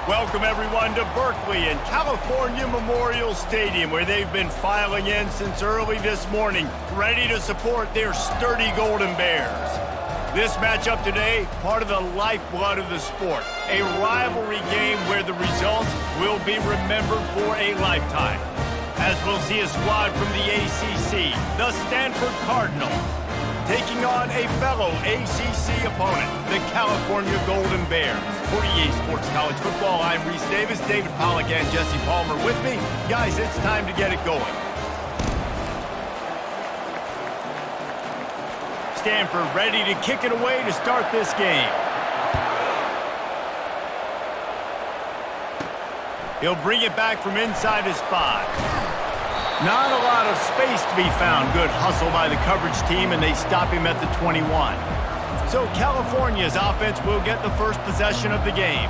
Welcome, everyone, to Berkeley and California Memorial Stadium, where they've been filing in since early this morning, ready to support their sturdy Golden Bears. This matchup today, part of the lifeblood of the sport, a rivalry game where the results will be remembered for a lifetime. As we'll see a squad from the ACC, the Stanford Cardinal, taking on a fellow ACC opponent, the California Golden Bears. For EA Sports College Football, I'm Reese Davis, David Pollack and Jesse Palmer with me. Guys, it's time to get it going. Stanford ready to kick it away to start this game. He'll bring it back from inside his 5. Not a lot of space to be found. Good hustle by the coverage team, and they stop him at the 21. So California's offense will get the first possession of the game.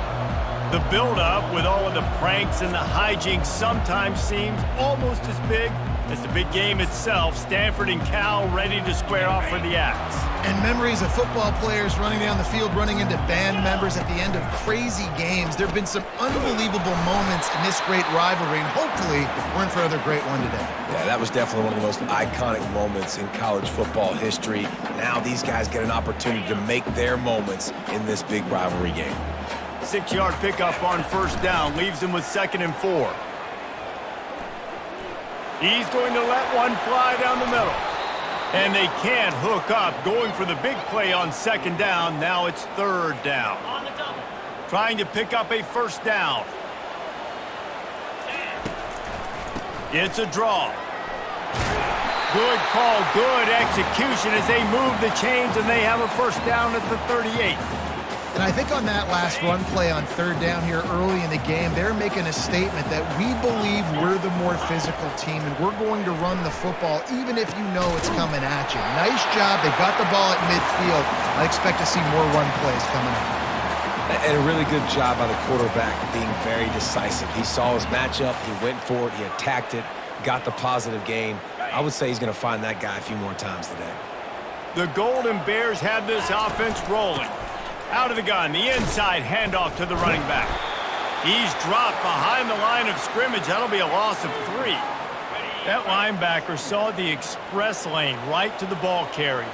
The build-up with all of the pranks and the hijinks sometimes seems almost as big as the big game itself. Stanford and Cal ready to square off for the axe. And memories of football players running down the field, running into band members at the end of crazy games. There have been some unbelievable moments in this great rivalry, and hopefully we're in for another great one today. Yeah, that was definitely one of the most iconic moments in college football history. Now these guys get an opportunity to make their moments in this big rivalry game. 6-yard pickup on first down, leaves him with 2nd and 4. He's going to let one fly down the middle. And they can't hook up, going for the big play on 2nd down. Now it's 3rd down. Trying to pick up a first down. It's a draw. Good call, good execution as they move the chains, and they have a first down at the 38. And I think on that last run play on 3rd down here early in the game, they're making a statement that we believe we're the more physical team, and we're going to run the football even if you know it's coming at you. Nice job. They got the ball at midfield. I expect to see more run plays coming up. And a really good job by the quarterback being very decisive. He saw his matchup, he went for it, he attacked it, got the positive gain. I would say he's going to find that guy a few more times today. The Golden Bears have this offense rolling. Out of the gun, the inside handoff to the running back. He's dropped behind the line of scrimmage. That'll be a loss of 3. That linebacker saw the express lane right to the ball carrier.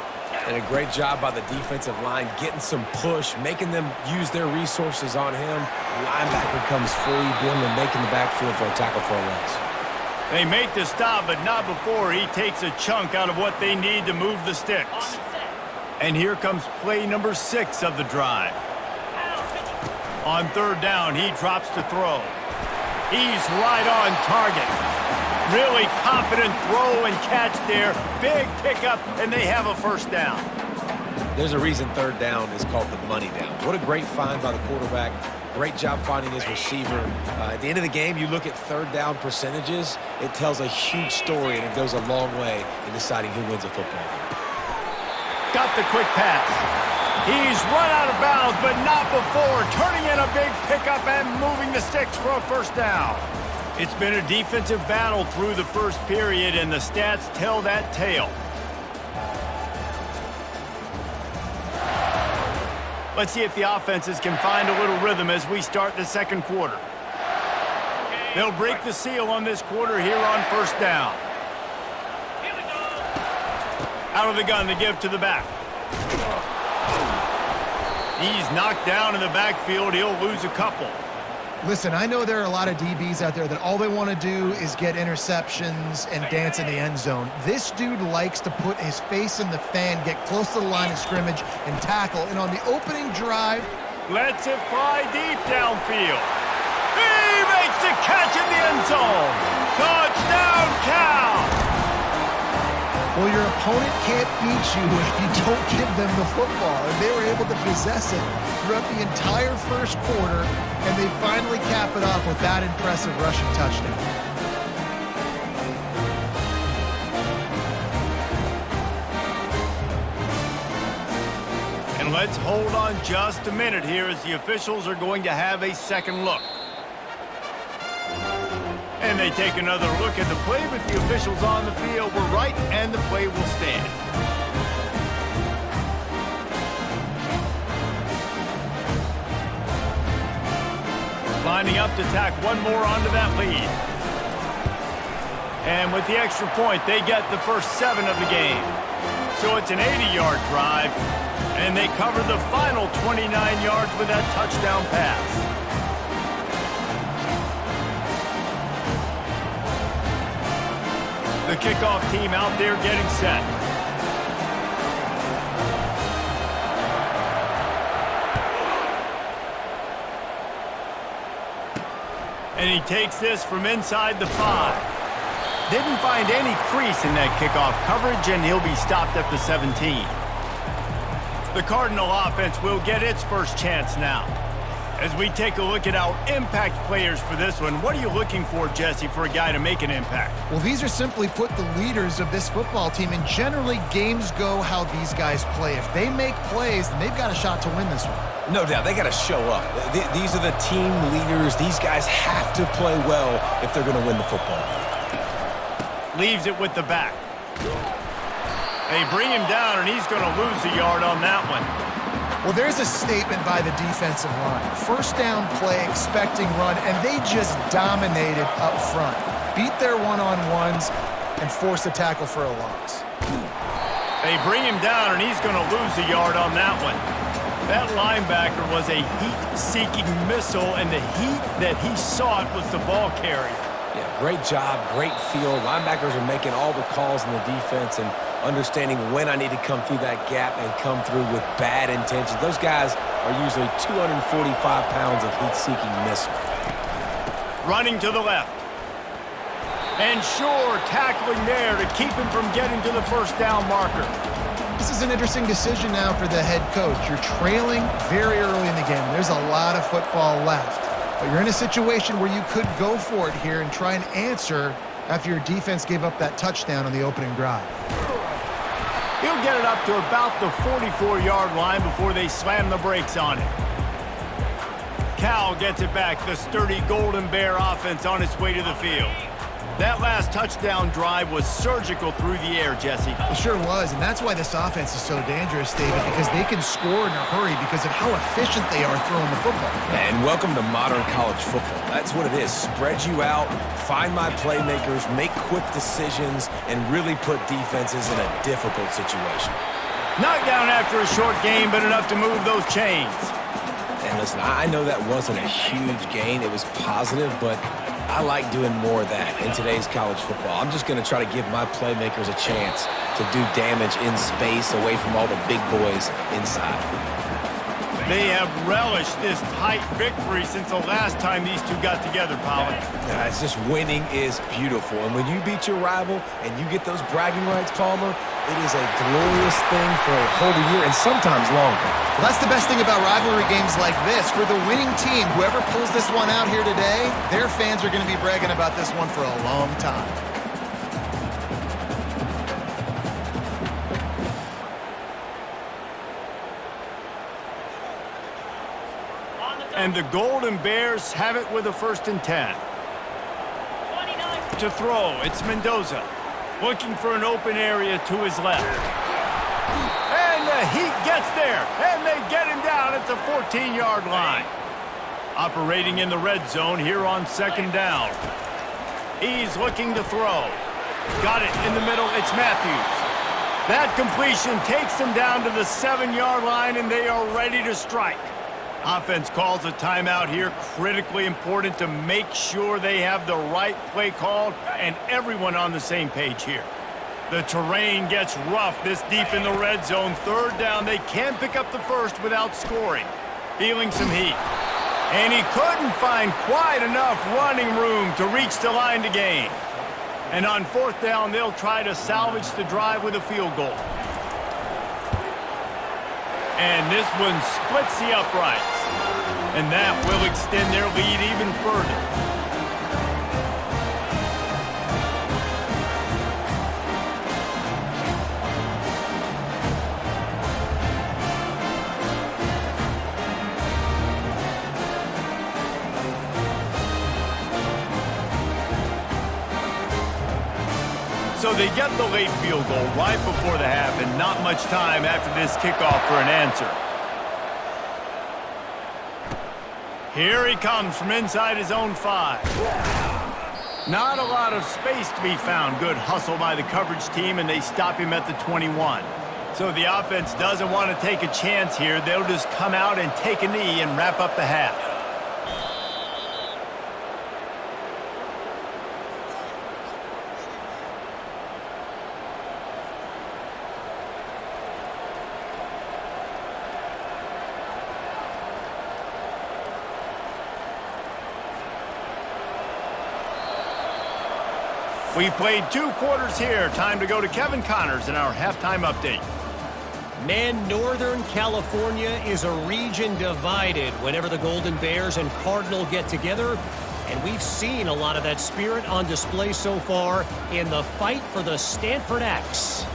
And a great job by the defensive line, getting some push, making them use their resources on him. The linebacker comes free, being and making the backfield for a tackle for a loss. They make the stop, but not before he takes a chunk out of what they need to move the sticks. And here comes play number 6 of the drive. On 3rd down, he drops to throw. He's right on target. Really confident throw and catch there. Big pickup, and they have a first down. There's a reason 3rd down is called the money down. What a great find by the quarterback. Great job finding his receiver. At the end of the game, you look at 3rd down percentages. It tells a huge story, and it goes a long way in deciding who wins a football game. Got the quick pass. He's run out of bounds, but not before. Turning in a big pickup and moving the sticks for a first down. It's been a defensive battle through the first period, and the stats tell that tale. Let's see if the offenses can find a little rhythm as we start the 2nd quarter. They'll break the seal on this quarter here on first down. Out of the gun to give to the back. He's knocked down in the backfield. He'll lose a couple. Listen, I know there are a lot of DBs out there that all they want to do is get interceptions and dance in the end zone. This dude likes to put his face in the fan, get close to the line of scrimmage, and tackle. And on the opening drive, lets it fly deep downfield. He makes the catch in the end zone. Touchdown, Cal! Well, your opponent can't beat you if you don't give them the football. And they were able to possess it throughout the entire first quarter, and they finally cap it off with that impressive rushing touchdown. And let's hold on just a minute here as the officials are going to have a second look. And they take another look at the play, but the officials on the field were right, and the play will stand. Lining up to tack one more onto that lead. And with the extra point, they get the first 7 of the game. So it's an 80-yard drive, and they cover the final 29 yards with that touchdown pass. The kickoff team out there getting set. And he takes this from inside the 5. Didn't find any crease in that kickoff coverage, and he'll be stopped at the 17. The Cardinal offense will get its first chance now. As we take a look at our impact players for this one, what are you looking for, Jesse, for a guy to make an impact? Well, these are simply put the leaders of this football team, and generally games go how these guys play. If they make plays, then they've got a shot to win this one. No doubt, they got to show up. These are the team leaders. These guys have to play well if they're going to win the football game. Leaves it with the back. They bring him down, and he's going to lose a yard on that one. Well, there's a statement by the defensive line. First down play, expecting run, and they just dominated up front. Beat their one-on-ones and forced a tackle for a loss. They bring him down, and he's going to lose a yard on that one. That linebacker was a heat-seeking missile, and the heat that he sought was the ball carrier. Yeah, great job, great field. Linebackers are making all the calls in the defense and understanding when I need to come through that gap and come through with bad intentions. Those guys are usually 245 pounds of heat-seeking missile. Running to the left. And sure, tackling there to keep him from getting to the first down marker. This is an interesting decision now for the head coach. You're trailing very early in the game. There's a lot of football left. But you're in a situation where you could go for it here and try and answer after your defense gave up that touchdown on the opening drive. He'll get it up to about the 44-yard line before they slam the brakes on it. Cal gets it back, the sturdy Golden Bear offense on its way to the field. That last touchdown drive was surgical through the air, Jesse. It sure was, and that's why this offense is so dangerous, David, because they can score in a hurry because of how efficient they are throwing the football. And welcome to modern college football. That's what it is. Spread you out, find my playmakers, make quick decisions, and really put defenses in a difficult situation. Knocked down after a short game, but enough to move those chains. And listen, I know that wasn't a huge gain. It was positive, but I like doing more of that in today's college football. I'm just going to try to give my playmakers a chance to do damage in space away from all the big boys inside. They have relished this tight victory since the last time these two got together, Pollard. Yeah, it's just winning is beautiful. And when you beat your rival and you get those bragging rights, Palmer, it is a glorious thing for a whole year and sometimes longer. Well, that's the best thing about rivalry games like this. For the winning team, whoever pulls this one out here today, their fans are going to be bragging about this one for a long time. And the Golden Bears have it with a 1st and 10. To throw, it's Mendoza. Looking for an open area to his left. And the heat gets there, and they get him down at the 14-yard line. Operating in the red zone here on 2nd down. He's looking to throw. Got it in the middle, it's Matthews. That completion takes them down to the 7-yard line, and they are ready to strike. Offense calls a timeout here, critically important to make sure they have the right play called and everyone on the same page here. The terrain gets rough this deep in the red zone. 3rd down, they can't pick up the first without scoring. Feeling some heat. And he couldn't find quite enough running room to reach the line to gain. And on 4th down, they'll try to salvage the drive with a field goal. And this one splits the uprights. And that will extend their lead even further. So they get the late field goal right before the half, and not much time after this kickoff for an answer. Here he comes from inside his own 5. Not a lot of space to be found. Good hustle by the coverage team, and they stop him at the 21. So the offense doesn't want to take a chance here. They'll just come out and take a knee and wrap up the half. We've played 2 quarters here. Time to go to Kevin Connors in our halftime update. Man, Northern California is a region divided whenever the Golden Bears and Cardinal get together. And we've seen a lot of that spirit on display so far in the fight for the Stanford X.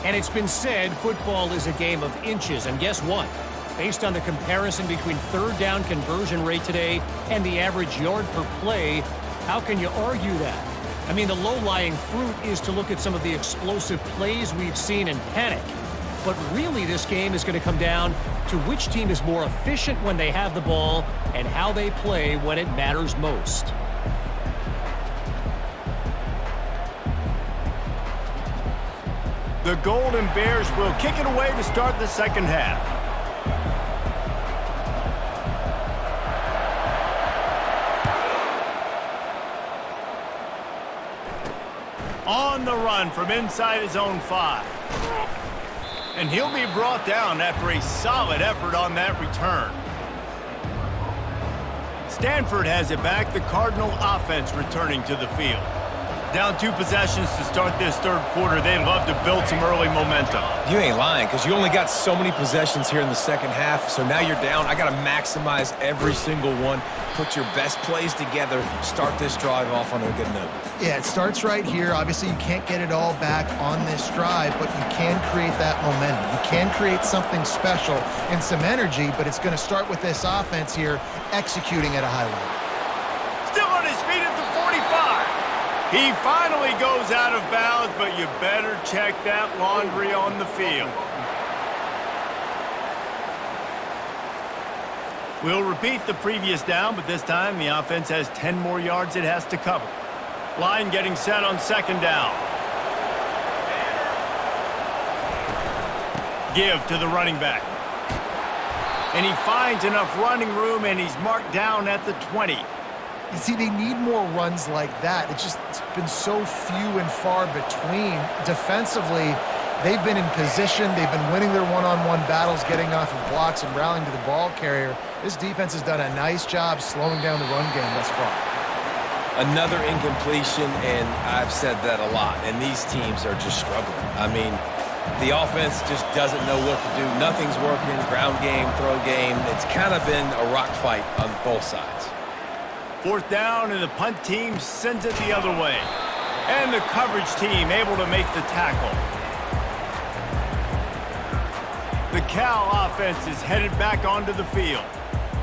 And it's been said football is a game of inches. And guess what? Based on the comparison between third down conversion rate today and the average yard per play, how can you argue that? I mean, the low-lying fruit is to look at some of the explosive plays we've seen and panic. But really, this game is going to come down to which team is more efficient when they have the ball and how they play when it matters most. The Golden Bears will kick it away to start the second half. On the run from inside his own 5. And he'll be brought down after a solid effort on that return. Stanford has it back. The Cardinal offense returning to the field. Down 2 possessions to start this third quarter. They'd love to build some early momentum. You ain't lying, because you only got so many possessions here in the second half, so now you're down. I got to maximize every single one, put your best plays together, start this drive off on a good note. Yeah, it starts right here. Obviously, you can't get it all back on this drive, but you can create that momentum. You can create something special and some energy, but it's going to start with this offense here executing at a high level. Still on his feet at the 45. He finally goes out of bounds, but you better check that laundry on the field. We'll repeat the previous down, but this time the offense has 10 more yards it has to cover. Line getting set on second down. Give to the running back. And he finds enough running room, and he's marked down at the 20. You see, they need more runs like that. It's been so few and far between. Defensively, they've been in position. They've been winning their one-on-one battles, getting off of blocks and rallying to the ball carrier. This defense has done a nice job slowing down the run game thus far. Another incompletion, and I've said that a lot, and these teams are just struggling. I mean, the offense just doesn't know what to do. Nothing's working, ground game, throw game. It's kind of been a rock fight on both sides. Fourth down, and the punt team sends it the other way. And the coverage team able to make the tackle. The Cal offense is headed back onto the field.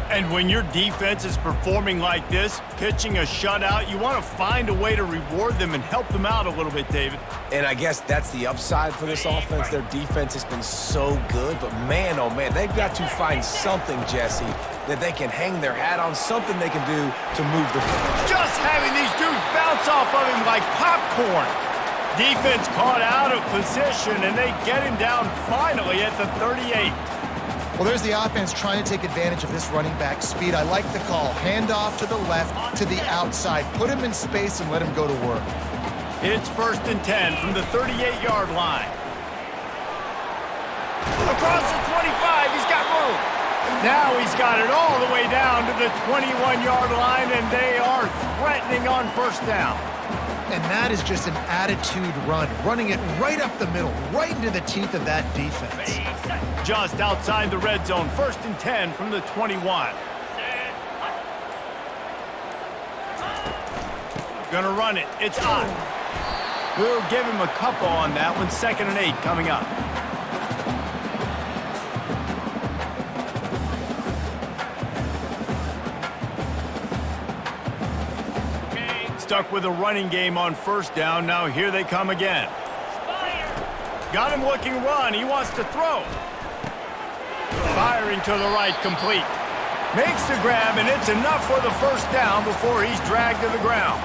And when your defense is performing like this, pitching a shutout, you want to find a way to reward them and help them out a little bit, David. And I guess that's the upside for this offense. Their defense has been so good, but man, oh man, they've got to find something, Jesse, that they can hang their hat on, something they can do to move the football. Just having these dudes bounce off of him like popcorn. Defense caught out of position, and they get him down finally at the 38. Well, there's the offense trying to take advantage of this running back speed. I like the call. Handoff to the left, to the outside. Put him in space and let him go to work. It's 1st and 10 from the 38-yard line. Across the 25, he's got room. Now he's got it all the way down to the 21-yard line, and they are threatening on first down. And that is just an attitude run, running it right up the middle, right into the teeth of that defense. Just outside the red zone, 1st and 10 from the 21. Gonna run it. It's on. We'll give him a couple on that one. 2nd and 8 coming up. Stuck with a running game on first down. Now here they come again. Got him looking run. He wants to throw. Firing to the right, complete. Makes the grab, and it's enough for the first down before he's dragged to the ground.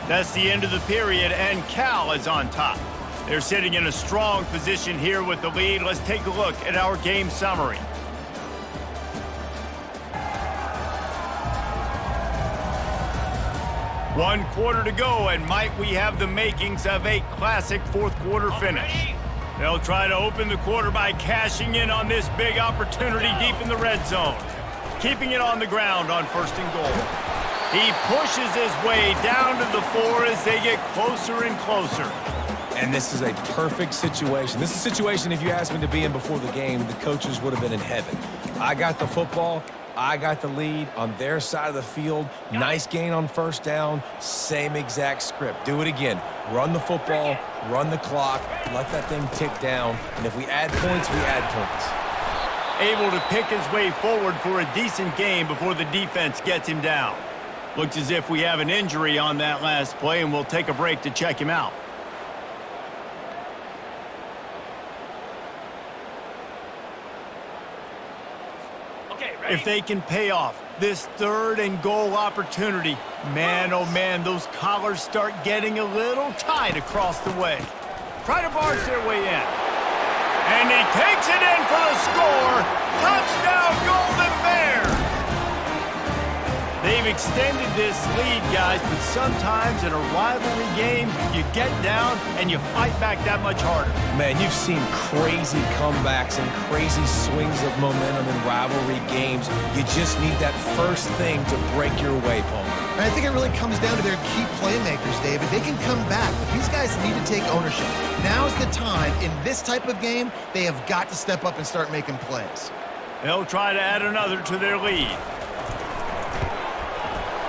That's the end of the period, and Cal is on top. They're sitting in a strong position here with the lead. Let's take a look at our game summary. One quarter to go, and might we have the makings of a classic fourth quarter finish. They'll try to open the quarter by cashing in on this big opportunity deep in the red zone. Keeping it on the ground on 1st and goal. He pushes his way down to the 4 as they get closer and closer. And this is a perfect situation. This is a situation, if you asked me to be in before the game, the coaches would have been in heaven. I got the football. I got the lead on their side of the field. Nice gain on 1st down. Same exact script. Do it again. Run the football, run the clock, let that thing tick down. And if we add points, we add points. Able to pick his way forward for a decent game before the defense gets him down. Looks as if we have an injury on that last play, and we'll take a break to check him out. If they can pay off this 3rd and goal opportunity, man, oh man, those collars start getting a little tight across the way. Try to barge their way in. And he takes it in for the score. Touchdown, Golden Bears! They've extended this lead, guys, but sometimes in a rivalry game, you get down and you fight back that much harder. Man, you've seen crazy comebacks and crazy swings of momentum in rivalry games. You just need that first thing to break your way, Paul. And I think it really comes down to their key playmakers, David. They can come back, but these guys need to take ownership. Now's the time. In this type of game, they have got to step up and start making plays. They'll try to add another to their lead.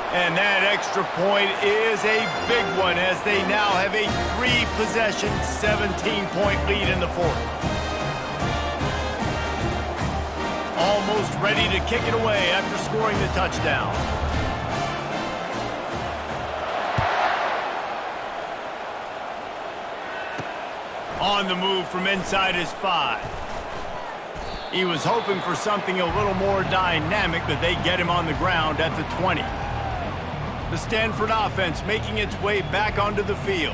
And that extra point is a big one as they now have a 3-possession, 17-point lead in the 4th. Almost ready to kick it away after scoring the touchdown. On the move from inside his 5. He was hoping for something a little more dynamic, but they get him on the ground at the 20. The Stanford offense making its way back onto the field.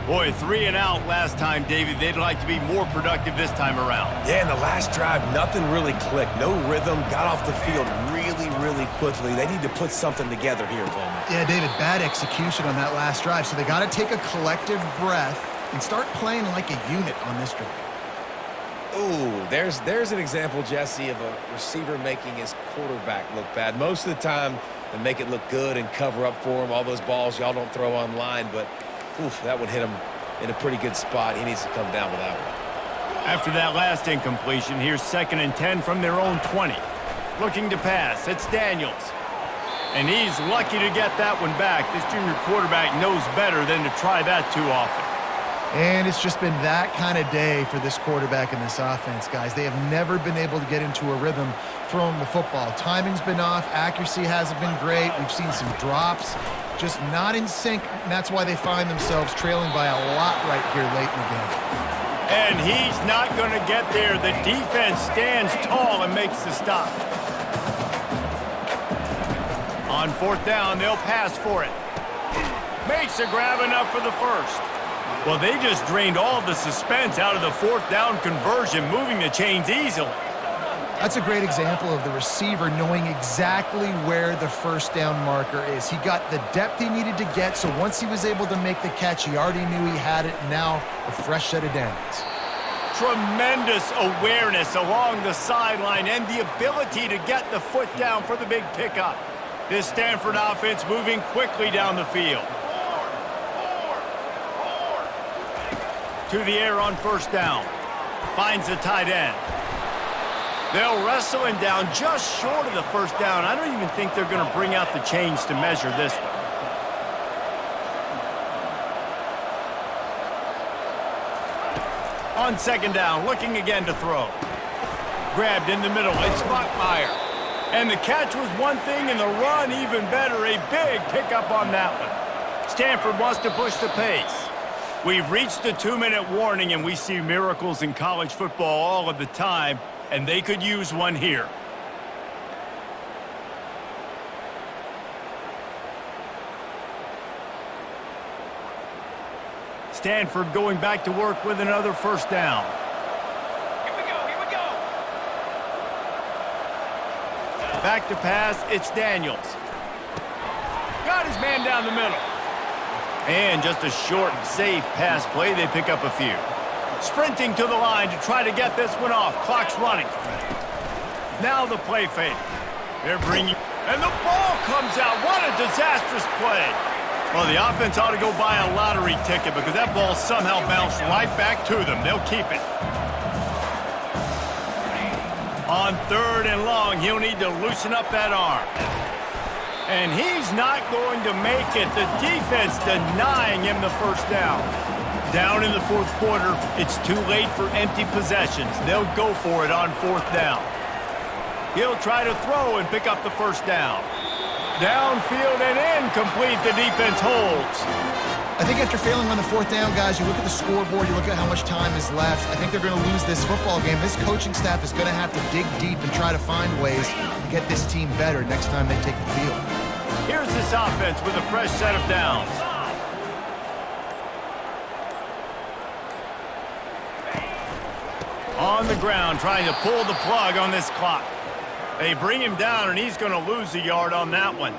Boy, 3 and out last time, David. They'd like to be more productive this time around. Yeah, in the last drive, nothing really clicked. No rhythm, got off the field really quickly. They need to put something together here, Coleman. Yeah, David, bad execution on that last drive, so they got to take a collective breath and start playing like a unit on this drive. Ooh, there's an example, Jesse, of a receiver making his quarterback look bad. Most of the time, they make it look good and cover up for him. All those balls y'all don't throw online, but oof, that would hit him in a pretty good spot. He needs to come down with that one. After that last incompletion, here's 2nd and 10 from their own 20. Looking to pass, it's Daniels. And he's lucky to get that one back. This junior quarterback knows better than to try that too often. And it's just been that kind of day for this quarterback in this offense, guys. They have never been able to get into a rhythm throwing the football. Timing's been off. Accuracy hasn't been great. We've seen some drops. Just not in sync, and that's why they find themselves trailing by a lot right here late in the game. And he's not going to get there. The defense stands tall and makes the stop. On 4th down, they'll pass for it. Makes a grab enough for the first. Well, they just drained all the suspense out of the 4th down conversion, moving the chains easily. That's a great example of the receiver knowing exactly where the 1st down marker is. He got the depth he needed to get, so once he was able to make the catch, he already knew he had it. Now, a fresh set of downs. Tremendous awareness along the sideline and the ability to get the foot down for the big pickup. This Stanford offense moving quickly down the field. To the air on 1st down. Finds the tight end. They'll wrestle him down just short of the 1st down. I don't even think they're going to bring out the chains to measure this one. On 2nd down, looking again to throw. Grabbed in the middle, it's Buckmeyer. And the catch was one thing, and the run even better. A big pickup on that one. Stanford wants to push the pace. We've reached the 2-minute warning, and we see miracles in college football all of the time, and they could use one here. Stanford going back to work with another first down. Here we go. Back to pass, it's Daniels. Got his man down the middle. And just a short, safe pass play, they pick up a few. Sprinting to the line to try to get this one off. Clock's running. Now the play fake. They're bringing... And the ball comes out. What a disastrous play. Well, the offense ought to go buy a lottery ticket because that ball somehow bounced right back to them. They'll keep it. On 3rd and long, he'll need to loosen up that arm. And he's not going to make it. The defense denying him the first down. Down in the 4th quarter, it's too late for empty possessions. They'll go for it on 4th down. He'll try to throw and pick up the first down. Downfield and incomplete. The defense holds. I think after failing on the 4th down, guys, you look at the scoreboard, you look at how much time is left. I think they're going to lose this football game. This coaching staff is going to have to dig deep and try to find ways to get this team better next time they take the field. Here's this offense with a fresh set of downs. On the ground, trying to pull the plug on this clock. They bring him down, and he's going to lose a yard on that one.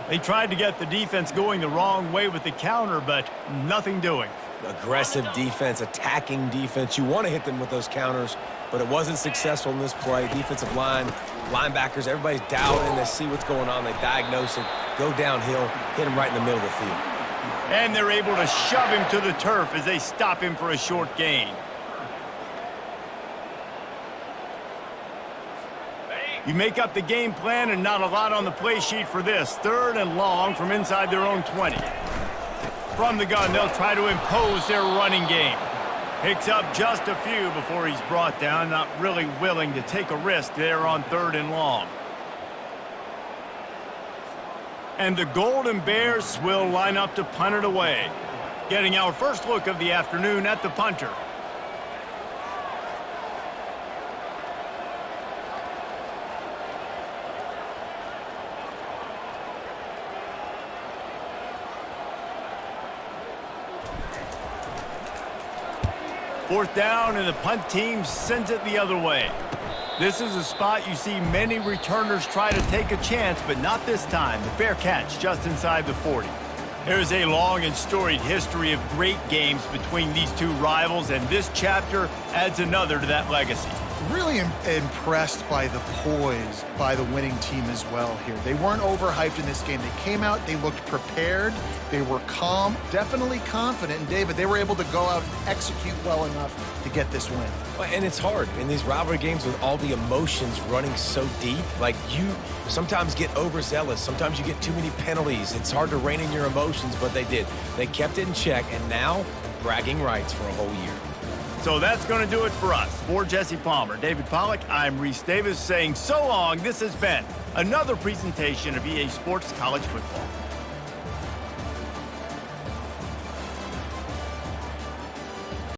They tried to get the defense going the wrong way with the counter, but nothing doing. Aggressive defense, attacking defense. You want to hit them with those counters, but it wasn't successful in this play. Defensive line, linebackers, everybody's dialed in. They see what's going on. They diagnose it, go downhill, hit him right in the middle of the field. And they're able to shove him to the turf as they stop him for a short gain. You make up the game plan and not a lot on the play sheet for this. 3rd and long from inside their own 20. From the gun, they'll try to impose their running game. Picks up just a few before he's brought down, not really willing to take a risk there on 3rd and long. And the Golden Bears will line up to punt it away. Getting our first look of the afternoon at the punter. Fourth down, and the punt team sends it the other way. This is a spot you see many returners try to take a chance, but not this time. The fair catch just inside the 40. There's a long and storied history of great games between these two rivals, and this chapter adds another to that legacy. Really impressed by the poise by the winning team as well here. They weren't overhyped in this game. They came out, they looked prepared, they were calm, definitely confident. And David, they were able to go out and execute well enough to get this win. And it's hard in these rivalry games with all the emotions running so deep. Like, you sometimes get overzealous. Sometimes you get too many penalties. It's hard to rein in your emotions, but they did. They kept it in check, and now bragging rights for a whole year. So that's going to do it for us. For Jesse Palmer, David Pollack, I'm Reese Davis saying so long. This has been another presentation of EA Sports College Football.